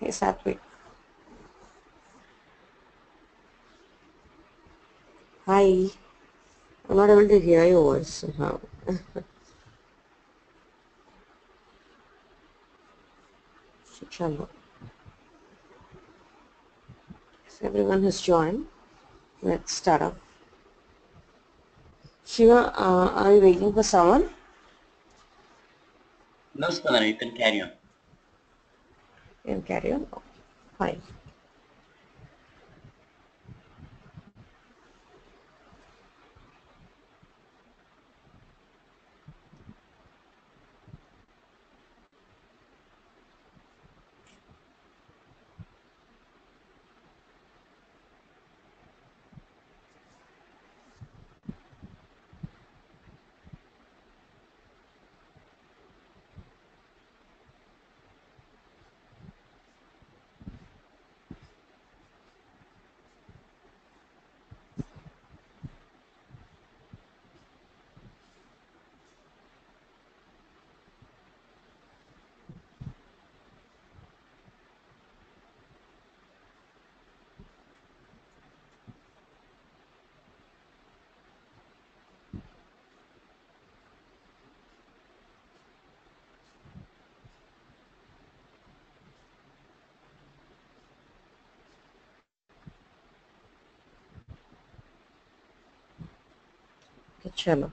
Hey, Satvik. Hi. I'm not able to hear your voice somehow. Chalo. So everyone has joined. Let's start off. Shiva, are you waiting for someone? No, Spandana, you can carry on. You can carry on. Okay, fine. Okay, chalo.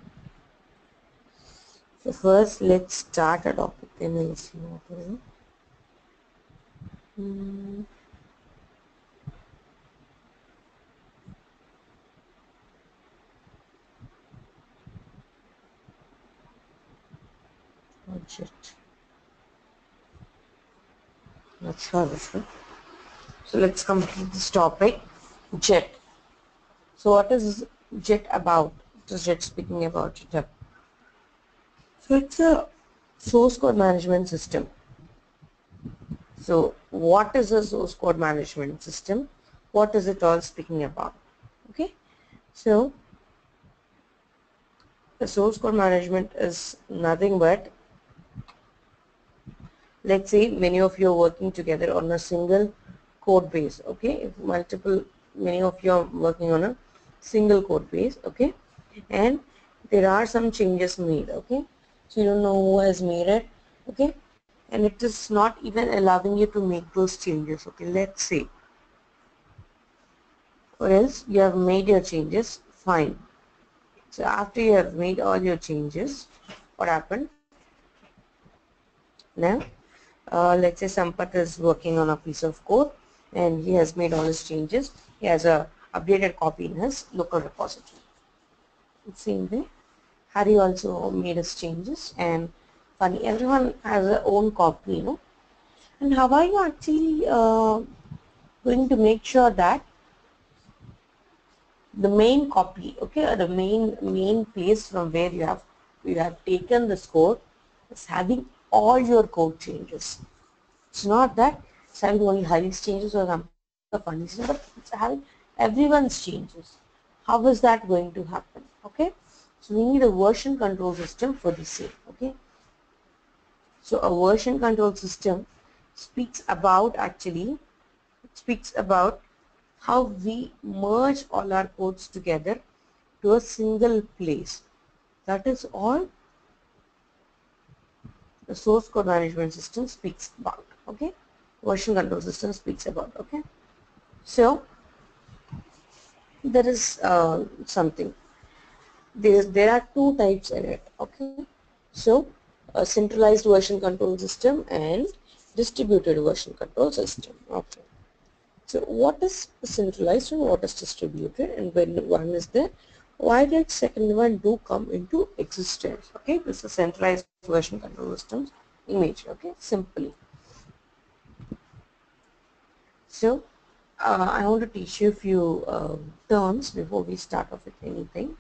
So first, let's start a topic. Then we'll see what it is. Budget. That's how this one. So let's complete this topic. Jet. So what is Jet about? What is Jet speaking about? Jet. So it's a source code management system. So what is a source code management system? What is it all speaking about? Okay. So the source code management is nothing but, let's say many of you are working together on a single code base. Okay. If many of you are working on a single code base. Okay. And there are some changes made. Okay. So you don't know who has made it. Okay. And it is not even allowing you to make those changes. Okay. Let's say, or else you have made your changes, fine. So after you have made all your changes, what happened? Now, let's say Sampath is working on a piece of code and he has made all his changes. He has a updated copy in his local repository. Same way, Hari also made his changes, and funny, everyone has their own copy, And how are you actually going to make sure that the main copy, okay, or the main place from where you have taken this code is having all your code changes. It's not that it's having only Hari's changes or some funny changes, but it's having everyone's changes. How is that going to happen? Okay, so we need a version control system for the same. Okay, so a version control system speaks about how we merge all our codes together to a single place. That is all the source code management system speaks about. Okay, version control system speaks about. Okay, so there is something. There are two types in it. Okay, so a centralized version control system and distributed version control system. Okay. So what is centralized and what is distributed, and when one is there, why did second one do come into existence? Okay, this is centralized version control systems image. Okay, simply. So I want to teach you a few terms before we start off with anything.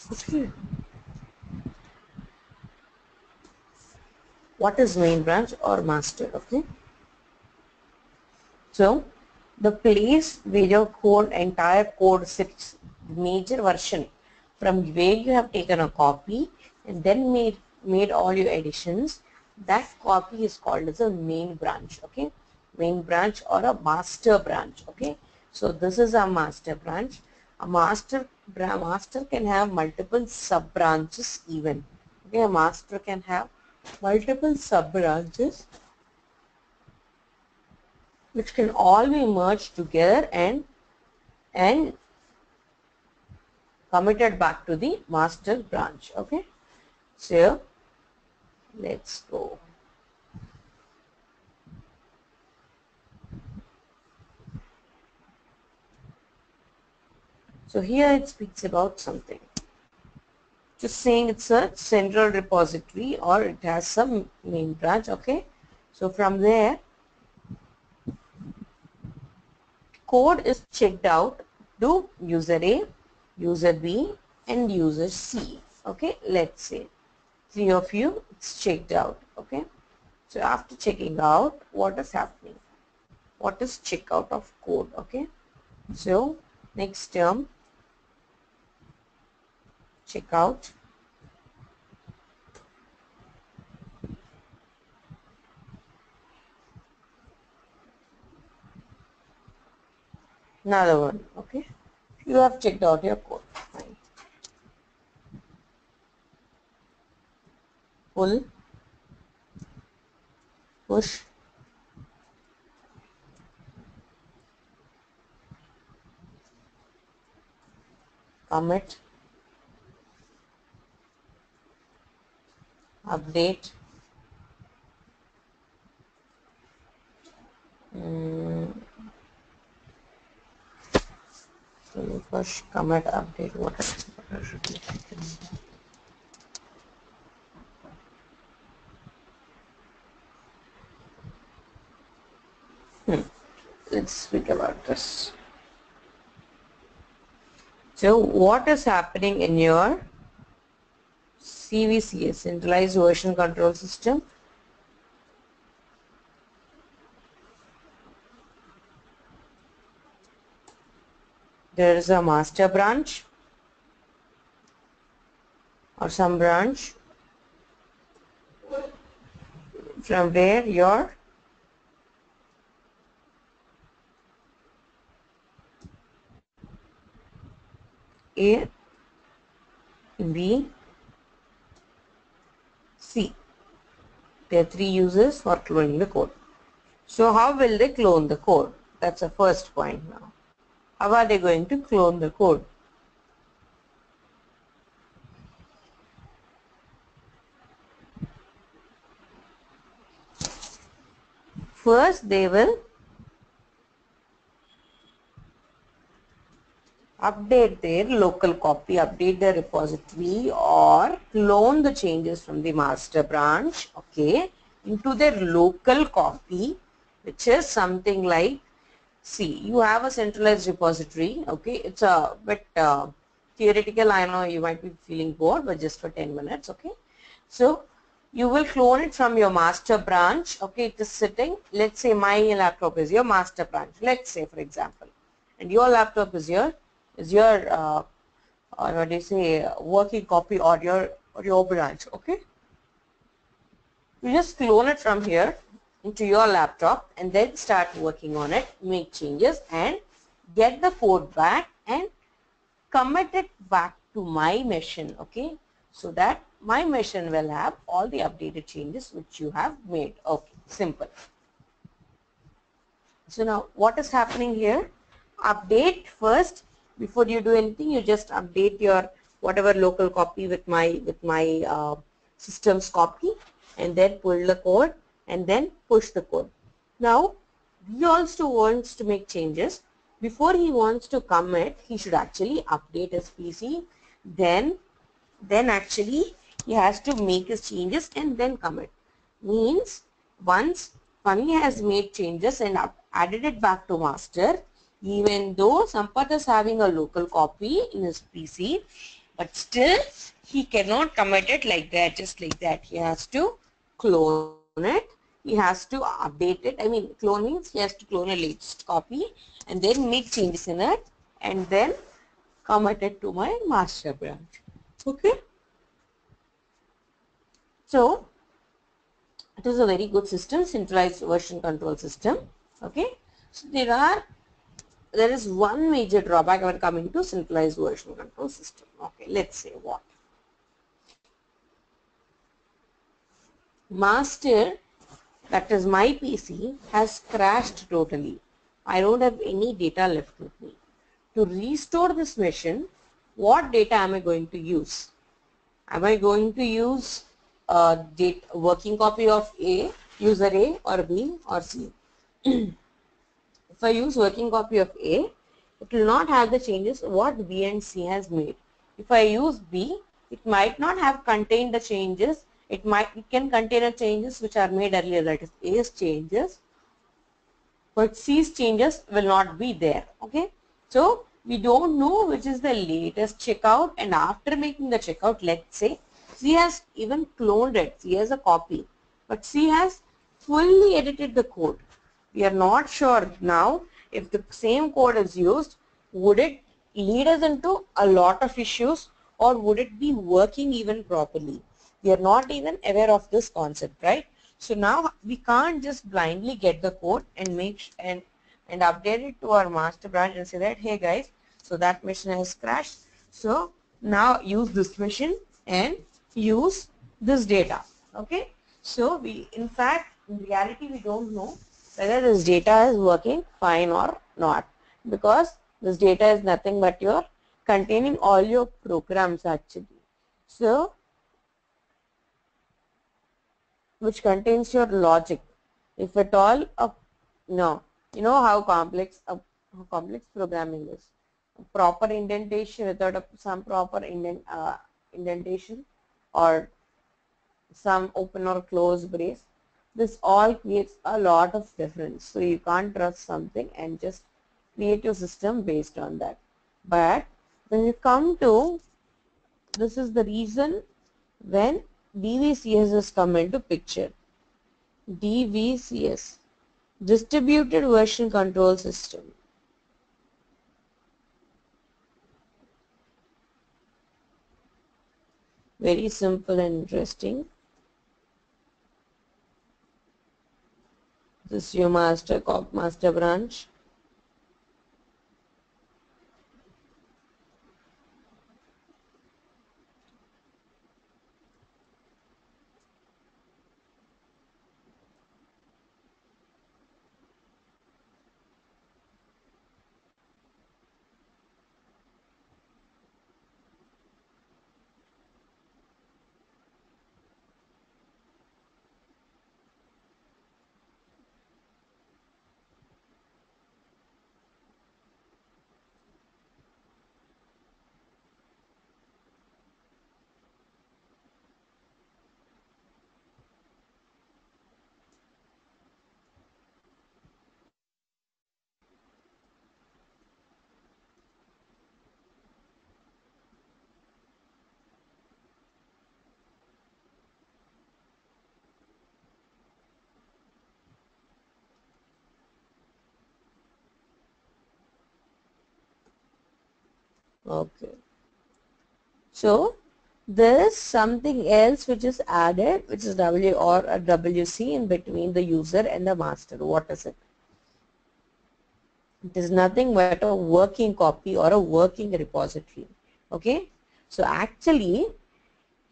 Okay. What is main branch or master? Okay. So the place where your entire code sits, major version from where you have taken a copy and then made all your additions, that copy is called as a main branch. Okay, main branch or a master branch. Okay, so this is a master branch. A master can have multiple sub branches even. Okay, a master can have multiple sub branches which can all be merged together and committed back to the master branch. Okay, so let's go. So here it speaks about something, just saying it's a central repository or it has some main branch. Okay, so from there code is checked out to user A, user B and user C. Okay, let's say three of you, it's checked out. Okay, so after checking out, what is happening? What is checkout of code? Okay, so next term, checkout, another one. Okay, you have checked out your code. Fine. Pull, push, commit, update, mm, push, commit, update. What should be taken? Let's speak about this. So what is happening in your CVCS, Centralized Version Control System? There is a master branch or some branch from where your A, B, C. There are three uses for cloning the code. So how will they clone the code? That's the first point now. How are they going to clone the code? First they will update their local copy, update their repository or clone the changes from the master branch, okay, into their local copy, which is something like, see, you have a centralized repository, okay, it's a bit theoretical, I know you might be feeling bored, but just for 10 minutes, okay. So you will clone it from your master branch, okay, it is sitting, let's say my laptop is your master branch, let's say for example, and your laptop is your what do you say, working copy or your branch, okay. You just clone it from here into your laptop and then start working on it, make changes and get the code back and commit it back to my machine, okay, so that my machine will have all the updated changes which you have made. Okay, simple. So now what is happening here? Update first. Before you do anything, you just update your whatever local copy with my system's copy and then pull the code and then push the code. Now he also wants to make changes. Before he wants to commit, he should actually update his PC. Then actually he has to make his changes and then commit. Means once Funny has made changes and added it back to master, even though Sampath is having a local copy in his PC, but still he cannot commit it like that, just like that. He has to clone it. He has to update it. I mean, clone means he has to clone a latest copy and then make changes in it and then commit it to my master branch. Okay. So it is a very good system, centralized version control system. Okay. So there is one major drawback when coming to centralized version control system. Okay, let's say what? Master, that is my PC, has crashed totally. I don't have any data left with me. To restore this machine, what data am I going to use? Am I going to use a working copy of A, user A or B or C? If I use working copy of A, it will not have the changes what B and C has made. If I use B, it might not have contained the changes. It can contain the changes which are made earlier, that is A's changes, but C's changes will not be there. Okay, so we don't know which is the latest checkout, and after making the checkout, let's say C has even cloned it. C has a copy, but C has fully edited the code. We are not sure now if the same code is used, would it lead us into a lot of issues or would it be working even properly? We are not even aware of this concept, right? So now we can't just blindly get the code and and update it to our master branch and say that, hey guys, so that machine has crashed. So now use this machine and use this data. Okay. So in fact, in reality, we don't know whether this data is working fine or not, because this data is nothing but your containing all your programs actually. So which contains your logic. If at all, no, you know how complex programming is. A proper indentation without some proper indentation or some open or close brace. This all creates a lot of difference. So you can't trust something and just create your system based on that. But when you come to, this is the reason when DVCS has come into picture. DVCS, Distributed Version Control System. Very simple and interesting. This is your master branch. Okay. So there is something else which is added, which is W or a WC in between the user and the master. What is it? It is nothing but a working copy or a working repository. Okay. So actually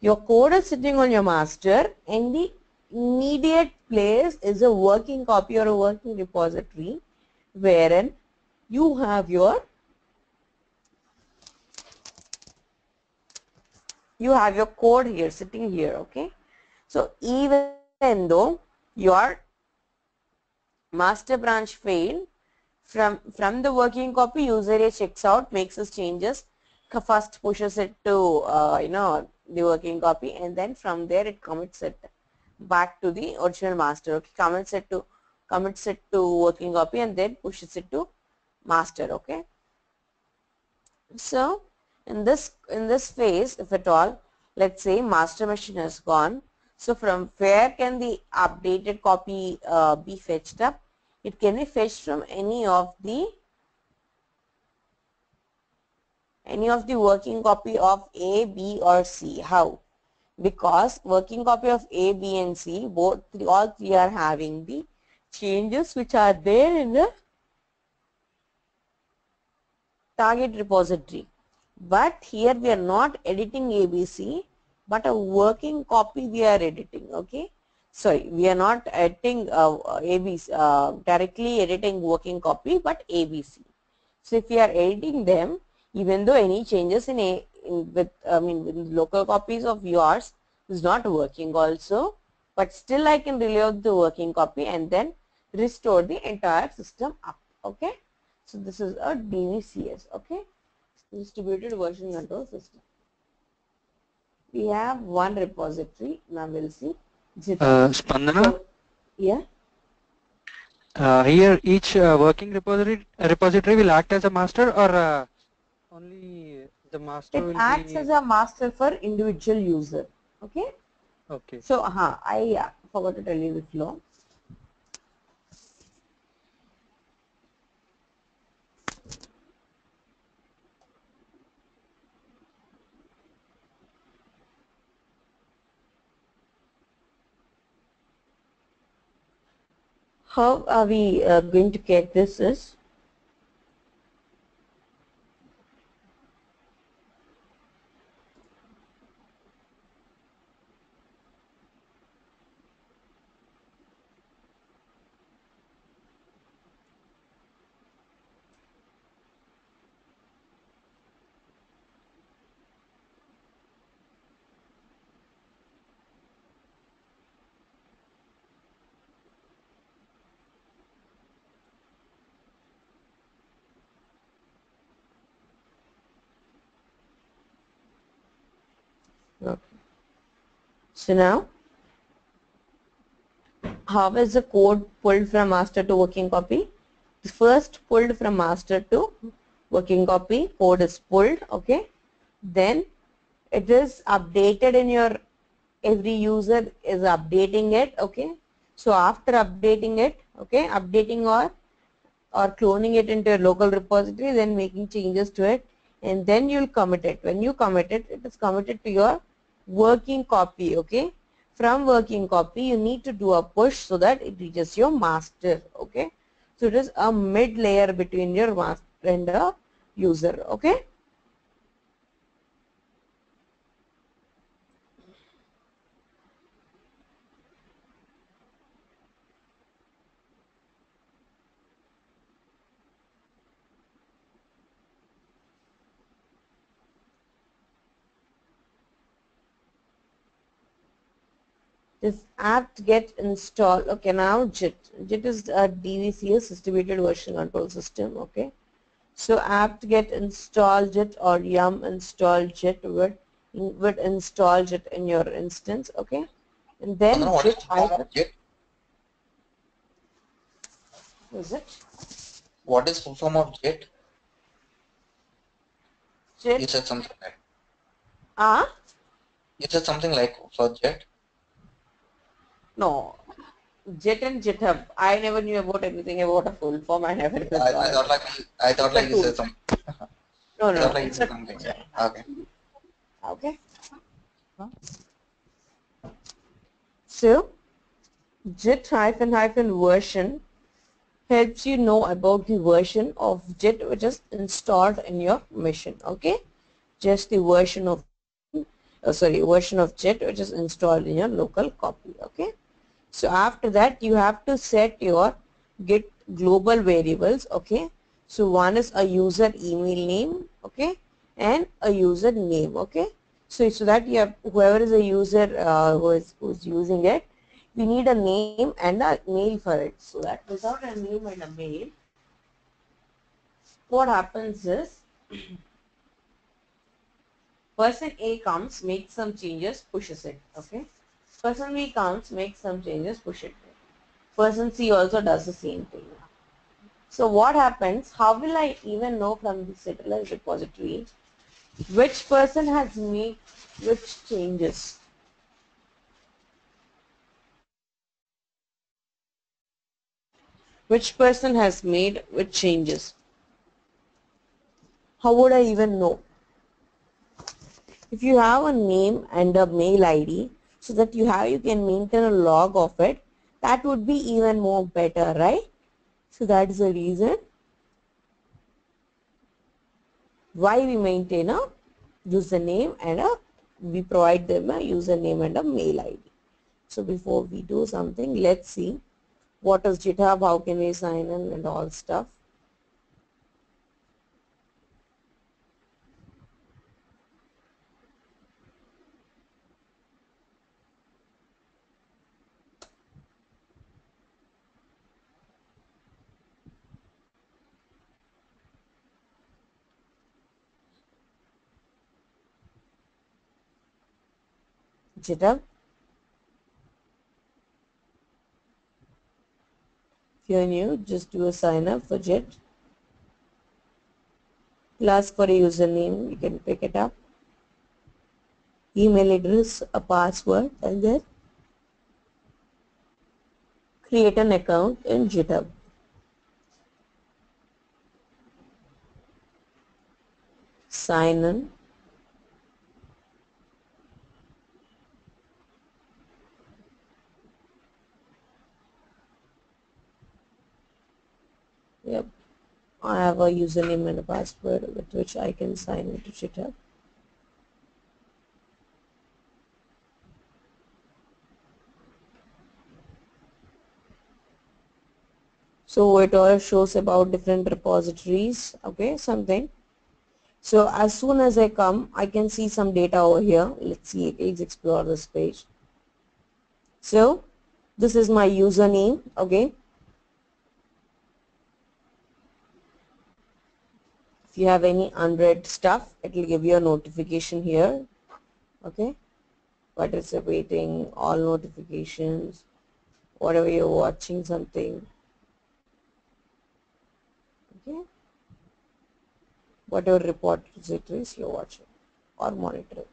your code is sitting on your master and the immediate place is a working copy or a working repository wherein you have your code here sitting here. Okay. So even though your master branch failed, from the working copy, user A checks out, makes his changes, first pushes it to the working copy, and then from there it commits it back to the original master. Okay, commits it to working copy and then pushes it to master. Okay. So in this phase, if at all, let's say master machine has gone. So from where can the updated copy be fetched up? It can be fetched from any of the working copy of A, B or C. How? Because working copy of A, B and C, all three are having the changes which are there in the target repository. But here we are not editing ABC, but a working copy we are editing. Okay, sorry, we are not editing ABC, directly editing working copy, but ABC. So if we are editing them, even though any changes in with local copies of yours is not working also, but still I can reload the working copy and then restore the entire system up. Okay, so this is a DVCS. Okay, distributed version control system. We have one repository. Now we'll see GitHub. Spandana, So yeah, here each working repository will act as a master, or only the master it will acts be as a master for individual user. Okay. okay. So I forgot to tell you the flow. How are we going to get this is, okay. So now how is the code pulled from master to working copy? First pulled from master to working copy, code is pulled, okay. Then it is updated in your, every user is updating it, okay. So after updating it, okay, updating or cloning it into a local repository, then making changes to it, and then you'll commit it. When you commit it, it is committed to your working copy, okay. From working copy, you need to do a push so that it reaches your master, okay. So it is a mid layer between your master and the user, okay. This apt get installed. Okay, now JIT is a DVCS, distributed version control system, okay. So apt get install JIT or yum install JIT would install JIT in your instance, okay. And then What is JIT the form hyphen, of JIT? is it? What is full form of JIT? You JIT, said something like. ah, You said something like for JIT. no, JIT and GitHub. I never knew about anything about a full form. I never even I, saw I it. thought like I It's thought a like you tool. said something. No, I no, thought no. like you It's said a something. Okay. okay. So JIT hyphen version helps you know about the version of JIT which is installed in your machine. Okay, just the version of version of JIT which is installed in your local copy. Okay, so after that you have to set your Git global variables. Okay, so one is a user email name. Okay, and a user name. Okay, so that you have whoever is a user who's using it, we need a name and a mail for it. So that without a name and a mail, what happens is person A comes, makes some changes, pushes it. Okay, person B comes, makes some changes, push it. Person C also does the same thing. So what happens? How will I even know from the centralized repository Which person has made which changes? Which person has made which changes? How would I even know? If you have a name and a mail ID so that you can maintain a log of it, that would be even more better, right? So that is the reason why we maintain a username and we provide them a username and a mail ID. So before we do something, let's see what is GitHub, how can we sign in and all stuff. GitHub. If you're new, just do a sign up for Git. It'll ask for a username, you can pick it up. Email address, a password, and then create an account in GitHub. Sign in. Yep. I have a username and a password with which I can sign into GitHub. So it all shows about different repositories, okay, something. So as soon as I come, I can see some data over here. Let's see, let's explore this page. So this is my username, okay. If you have any unread stuff, it will give you a notification here, okay. Participating, all notifications, whatever you're watching something, okay, whatever repositories you're watching or monitoring.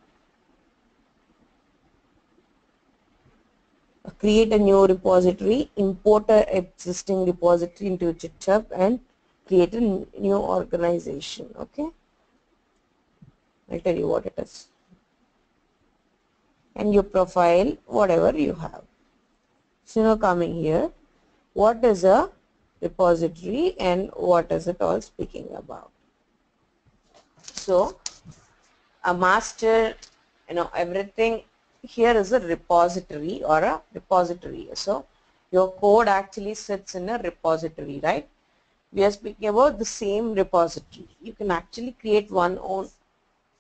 Create a new repository, import an existing repository into GitHub and create a new organization, okay. I'll tell you what it is. And your profile, whatever you have. So now coming here, what is a repository and what is it all speaking about? So a master, everything here is a repository or a repository. So your code actually sits in a repository, right? We are speaking about the same repository. You can actually create one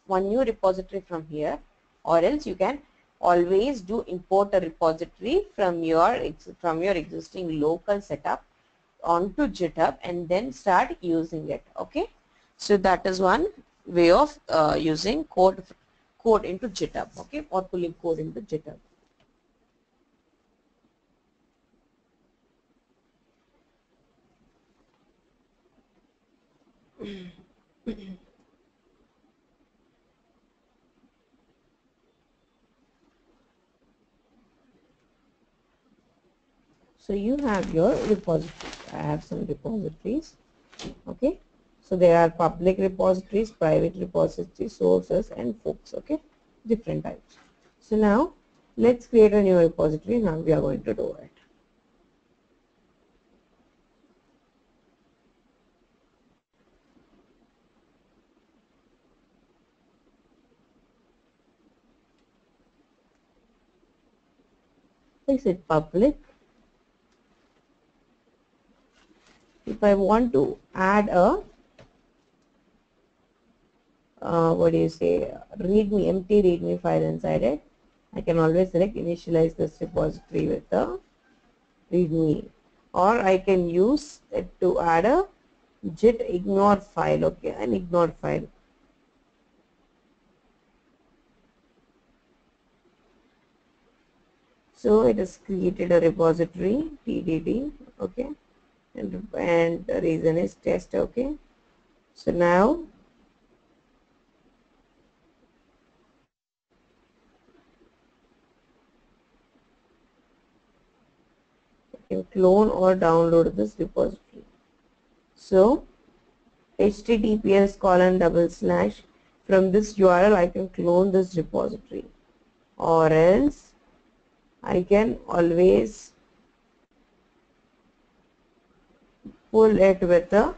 new repository from here, or else you can always do import a repository from your existing local setup onto GitHub and then start using it, okay. So that is one way of using code into GitHub, okay, or pulling code into GitHub. So you have your repositories. I have some repositories, okay. So there are public repositories, private repositories, sources and forks, okay, different types. So now let's create a new repository. Now we are going to do it. Is it public? If I want to add a empty readme file inside it, I can always select initialize this repository with the readme, or I can use it to add a git ignore file, okay, an ignore file. So it has created a repository tdd, okay, and the reason is test, okay. So now I can clone or download this repository. So https:// from this URL I can clone this repository, or else I can always pull it with a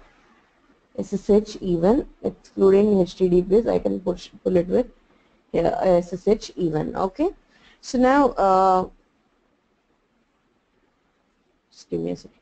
SSH, even excluding HTTPS I can pull it with SSH even. Okay, so now just give me a second.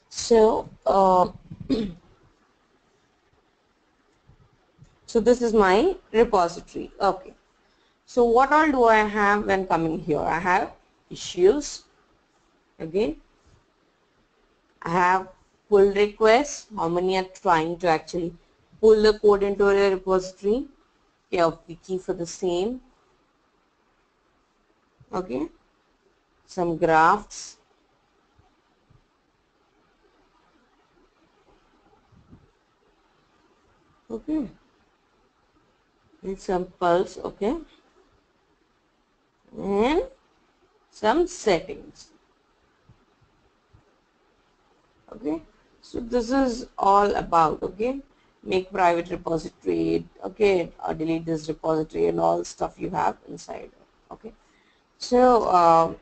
So so this is my repository. Okay, so what all do I have when coming here? I have issues. Again, I have pull requests. How many are trying to actually pull the code into a repository? Okay, a wiki for the same. Okay, some graphs. Okay, and some pulse. Okay, and some settings. Okay, so this is all about, okay, make private repository, okay, or delete this repository and all stuff you have inside. Okay, so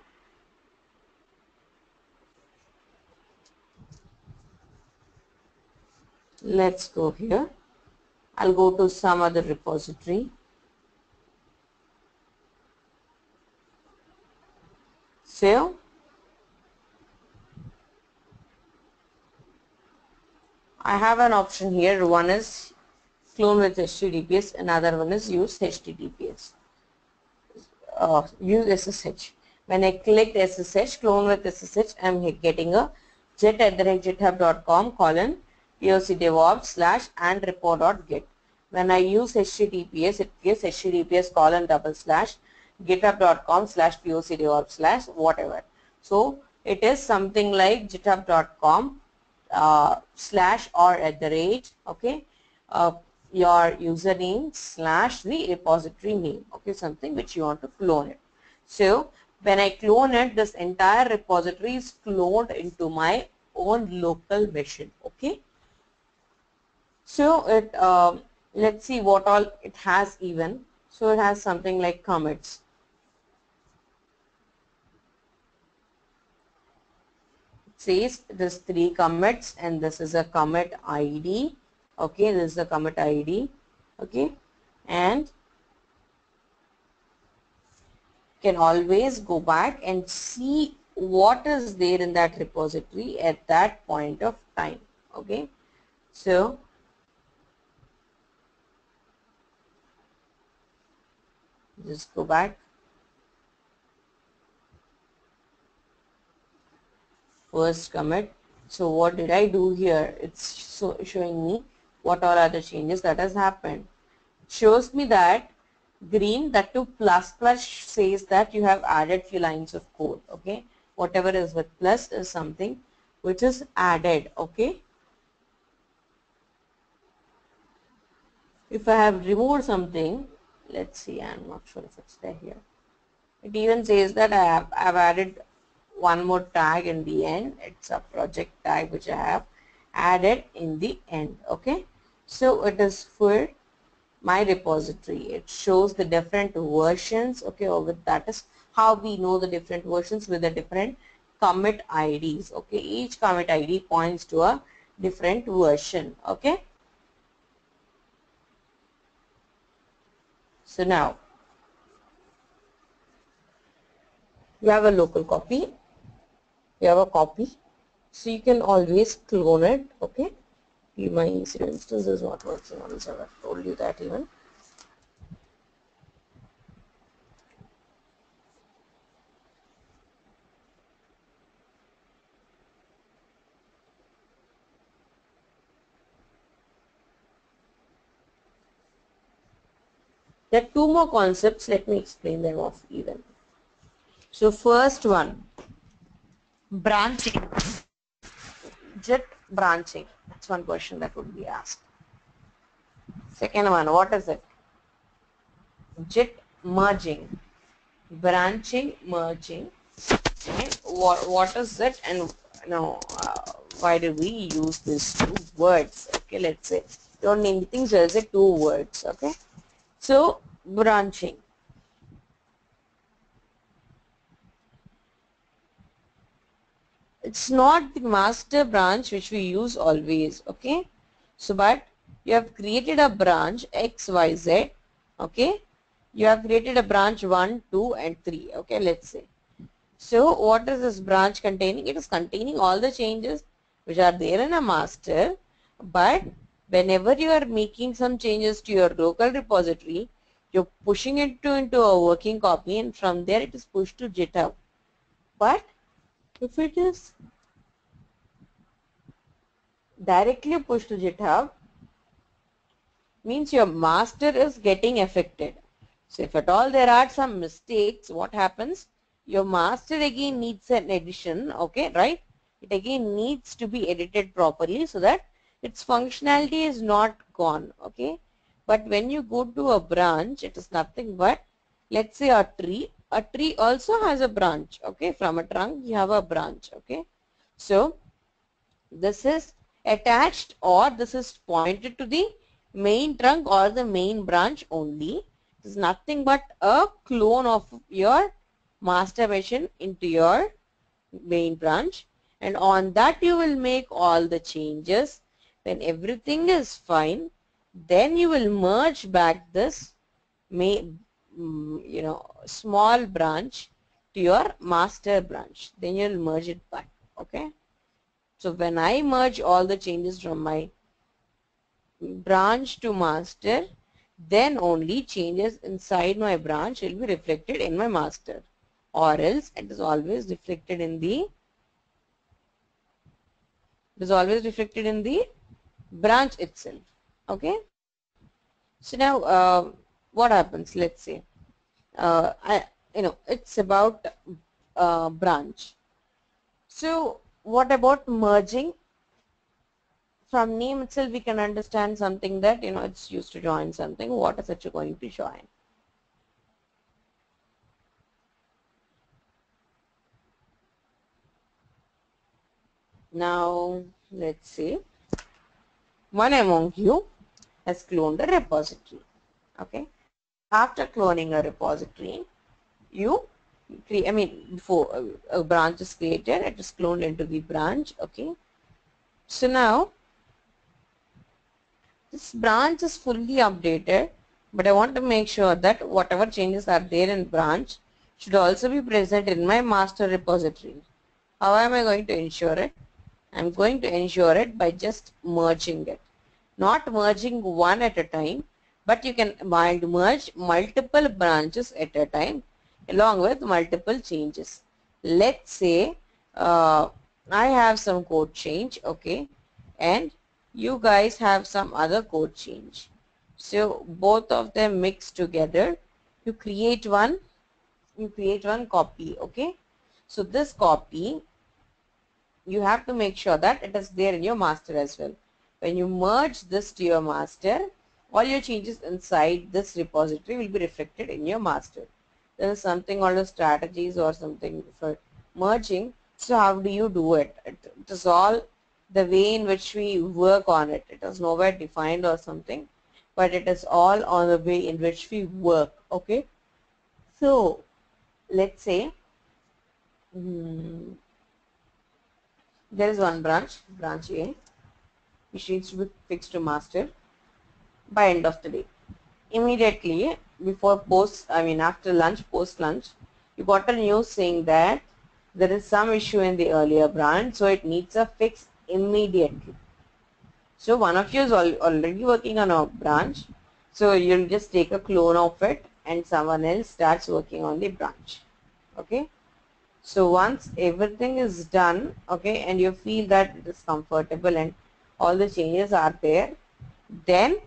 let's go here. I'll go to some other repository. So I have an option here. One is clone with HTTPS, another one is use HTTPS. Use SSH. When I click SSH, clone with SSH, I'm getting a jet@github.com POC DevOps / and repo.git. When I use HTTPS, it gives HTTPS : github.com /POC DevOps / whatever. So it is something like github.com / or @ okay, your username / the repository name, okay, something which you want to clone it. So when I clone it, this entire repository is cloned into my own local machine. Okay, so it let's see what all it has even. So it has something like commits. It says this 3 commits and this is a commit ID. Okay, this is a commit ID. Okay, and can always go back and see what is there in that repository at that point of time. Okay, so just go back. first commit. So what did I do here? It's showing me what all are the changes that has happened. Shows me that green, that to plus plus says that you have added few lines of code. Okay, whatever is with plus is something which is added. Okay, if I have removed something, let's see, I'm not sure if it's there here. It even says that I've added one more tag in the end. It's a project tag which I have added in the end. Okay, so it is for my repository. It shows the different versions. Okay, or with that is how we know the different versions with the different commit IDs. Okay, each commit ID points to a different version. Okay, so now you have a local copy, you have a copy, so you can always clone it. Okay, my EC2 instance is not working on this. I've told you that even. There are two more concepts. Let me explain them off even. So first one, branching. JIT branching. That's one question that would be asked. Second one, what is it? JIT merging. Branching, merging. And what is it? And now, why do we use these two words? Okay, let's say don't name things. Just say two words. Okay. So branching. It's not the master branch which we use always. Okay. So but you have created a branch XYZ. Okay. You have created a branch 1, 2 and 3. Okay. Let's say. So what is this branch containing? It is containing all the changes which are there in a master, but whenever you are making some changes to your local repository, you're pushing it into a working copy, and from there it is pushed to GitHub. But if it is directly pushed to GitHub, means your master is getting affected. So if at all there are some mistakes, what happens? Your master again needs an edition, okay, right? It again needs to be edited properly so that its functionality is not gone, okay? But when you go to a branch, it is nothing but, let's say a tree. A tree also has a branch, okay? From a trunk, you have a branch, okay? So this is attached or this is pointed to the main trunk or the main branch only. It is nothing but a clone of your master version into your main branch, and on that you will make all the changes. When everything is fine, then you will merge back this small branch to your master branch. Then you will merge it back. Okay. So when I merge all the changes from my branch to master, then only changes inside my branch will be reflected in my master, or else it is always reflected in the branch itself. Okay. So now what happens? Let's say it's about branch. So what about merging? From name itself we can understand something that it's used to join something. What is it you're going to join? Now let's say one among you has cloned a repository. Okay. After cloning a repository, you create, before a branch is created, it is cloned into the branch. Okay. So now this branch is fully updated, but I want to make sure that whatever changes are there in branch should also be present in my master repository. How am I going to ensure it? I'm going to ensure it by just merging it. Not merging one at a time, but you can merge multiple branches at a time along with multiple changes. Let's say I have some code change, okay, and you guys have some other code change. So both of them mixed together, you create one copy, okay. So this copy, you have to make sure that it is there in your master as well. When you merge this to your master, all your changes inside this repository will be reflected in your master. There is something called as strategies or something for merging. So how do you do it? It is all the way in which we work on it. It is nowhere defined or something, but it is all on the way in which we work, okay. So let's say there is one branch A, which needs to be fixed to master by end of the day. Immediately before after lunch, post lunch, you got a news saying that there is some issue in the earlier branch, so it needs a fix immediately. So one of you is already working on a branch, so you'll just take a clone of it and someone else starts working on the branch, okay. So once everything is done, okay, and you feel that it is comfortable and all the changes are there, then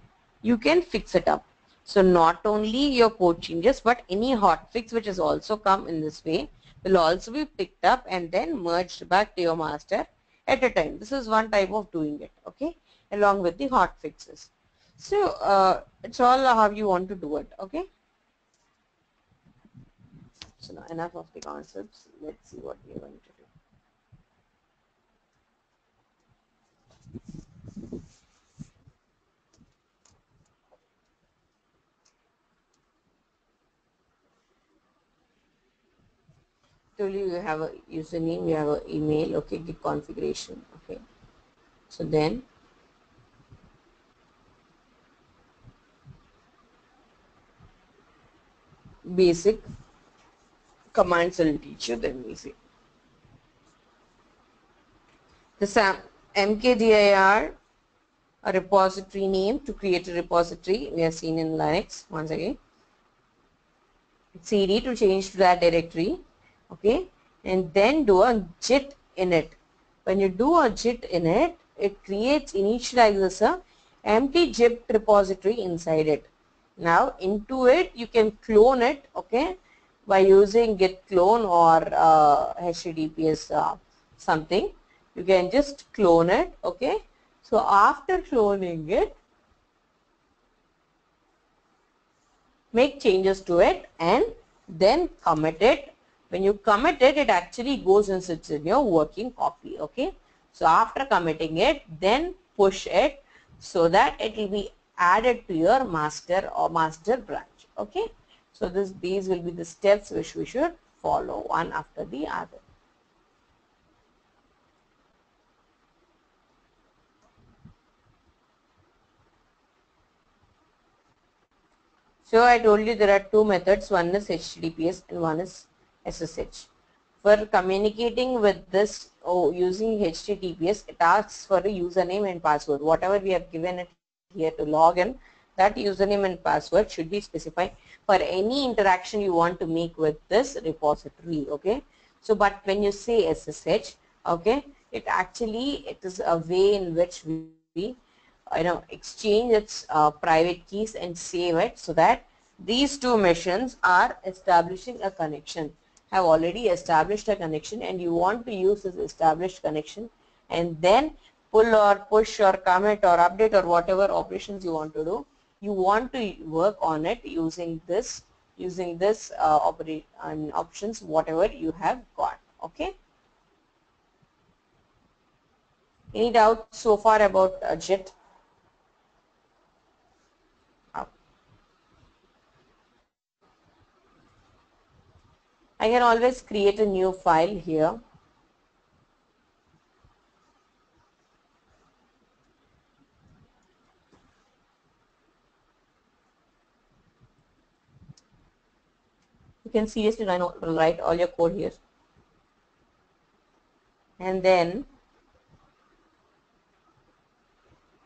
you can fix it up. So not only your code changes, but any hotfix which has also come in this way will also be picked up and then merged back to your master at a time. This is one type of doing it, okay, along with the hotfixes. So it's all how you want to do it, okay. So now enough of the concepts. Let's see what we are going to do. Told you have a username, you have an email, okay, git configuration, okay. So then basic commands will teach you, then we see. The mkdir, a repository name to create a repository, we have seen in Linux once again. cd to change to that directory, okay, and then do a git init. When you do a git init, it initializes a empty zip repository inside it. Now into it you can clone it, okay, by using git clone or https something. You can just clone it, okay. So after cloning it, make changes to it and then commit it. When you commit it, it actually goes and sits in your working copy, okay. So after committing it, then push it so that it will be added to your master or master branch, okay. So these will be the steps which we should follow one after the other. So I told you there are two methods, one is HTTPS and one is SSH. For communicating with this using HTTPS, it asks for a username and password. Whatever we have given it here to log in, that username and password should be specified for any interaction you want to make with this repository, okay. So but when you say SSH, okay, it is a way in which we exchange its private keys and save it, so that these two machines are establishing a connection, have already established a connection, and you want to use this established connection and then pull or push or commit or update or whatever operations you want to do. You want to work on it using this options whatever you have got, okay. Any doubts so far about JIT? I can always create a new file here. You can seriously write all your code here. And then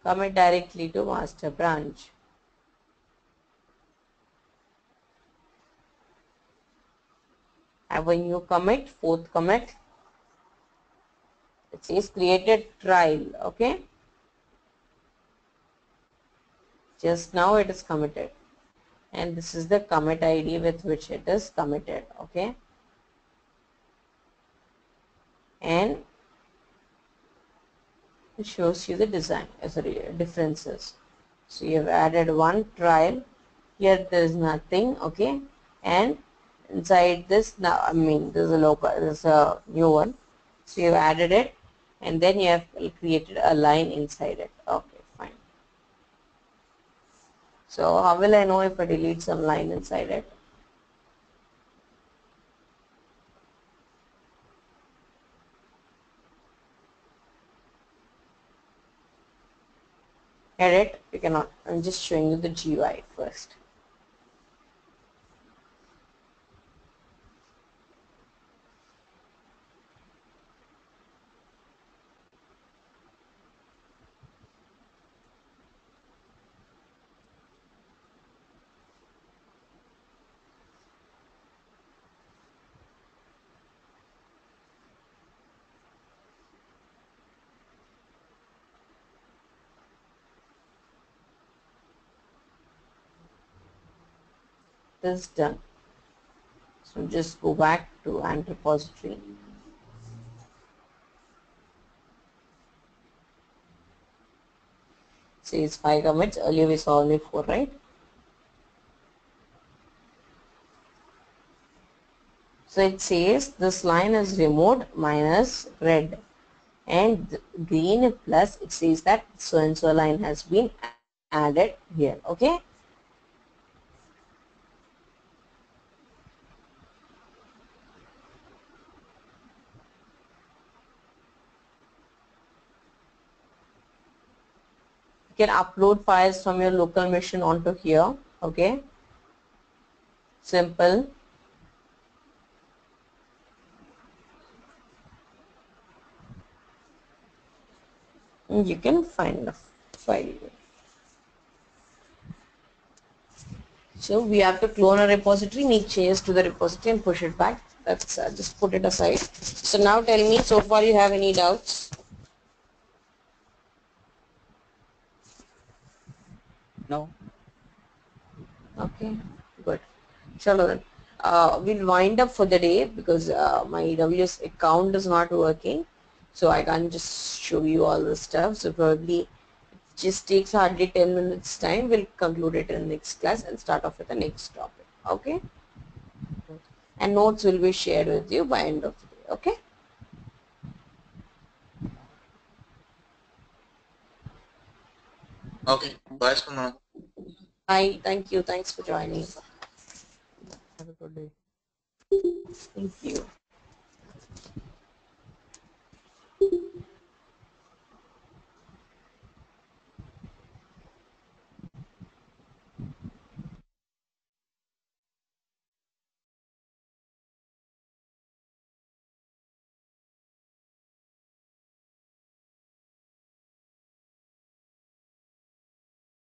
commit directly to master branch. And when you commit, fourth commit, It says created trial. Okay. Just now it is committed. And this is the commit ID with which it is committed. Okay. And it shows you the design, sorry, differences. So you have added one trial. Here there is nothing. Okay. And inside this, now I mean there's a local, there's a new one. So you have added it, and then you have created a line inside it. Okay, fine. So how will I know if I delete some line inside it? Edit, you cannot. I'm just showing you the GUI first. This is done. So just go back to Ant repository. Says 5 commits. Earlier we saw only 4, right? So it says this line is removed minus red, and green plus it says that so and so line has been added here. Okay. You can upload files from your local machine onto here. Okay. Simple. You can find the file. So we have to clone a repository, make changes to the repository and push it back. That's just put it aside. So now tell me, so far you have any doubts? No. Okay, good. Chalo then. We'll wind up for the day because my AWS account is not working. So I can't just show you all the stuff. So probably it just takes hardly 10 minutes time. We'll conclude it in the next class and start off with the next topic. Okay? And notes will be shared with you by end of the day. Okay? Okay. Bye, Sumana. Bye. Thank you. Thanks for joining. Have a good day. Thank you.